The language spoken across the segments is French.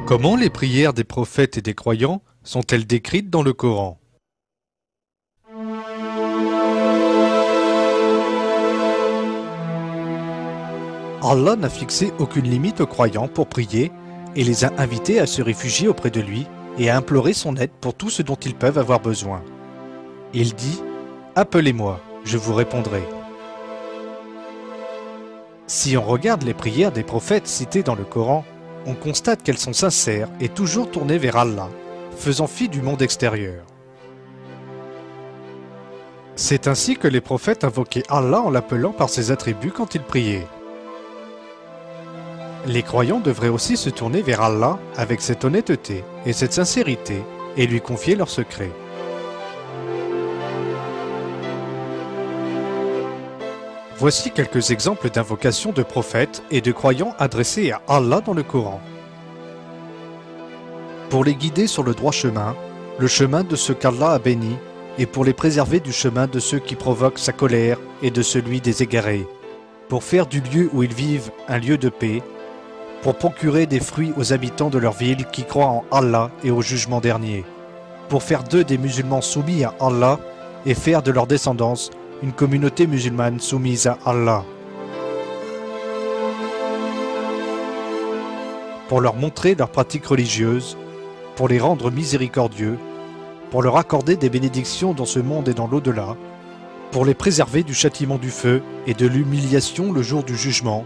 Comment les prières des prophètes et des croyants sont-elles décrites dans le Coran? Allah n'a fixé aucune limite aux croyants pour prier et les a invités à se réfugier auprès de lui et à implorer son aide pour tout ce dont ils peuvent avoir besoin. Il dit « Appelez-moi, je vous répondrai ». Si on regarde les prières des prophètes citées dans le Coran, on constate qu'elles sont sincères et toujours tournées vers Allah, faisant fi du monde extérieur. C'est ainsi que les prophètes invoquaient Allah en l'appelant par ses attributs quand ils priaient. Les croyants devraient aussi se tourner vers Allah avec cette honnêteté et cette sincérité et lui confier leurs secrets. Voici quelques exemples d'invocations de prophètes et de croyants adressés à Allah dans le Coran. Pour les guider sur le droit chemin, le chemin de ceux qu'Allah a bénis, et pour les préserver du chemin de ceux qui provoquent sa colère et de celui des égarés, pour faire du lieu où ils vivent un lieu de paix, pour procurer des fruits aux habitants de leur ville qui croient en Allah et au jugement dernier, pour faire d'eux des musulmans soumis à Allah et faire de leur descendance une communauté musulmane soumise à Allah. Pour leur montrer leurs pratiques religieuses, pour les rendre miséricordieux, pour leur accorder des bénédictions dans ce monde et dans l'au-delà, pour les préserver du châtiment du feu et de l'humiliation le jour du jugement,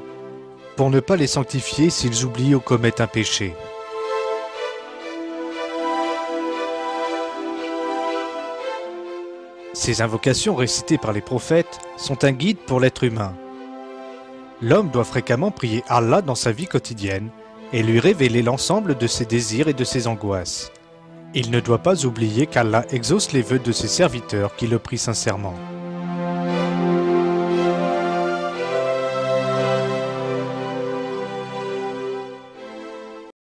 pour ne pas les sanctifier s'ils oublient ou commettent un péché. Ces invocations récitées par les prophètes sont un guide pour l'être humain. L'homme doit fréquemment prier Allah dans sa vie quotidienne et lui révéler l'ensemble de ses désirs et de ses angoisses. Il ne doit pas oublier qu'Allah exauce les vœux de ses serviteurs qui le prient sincèrement.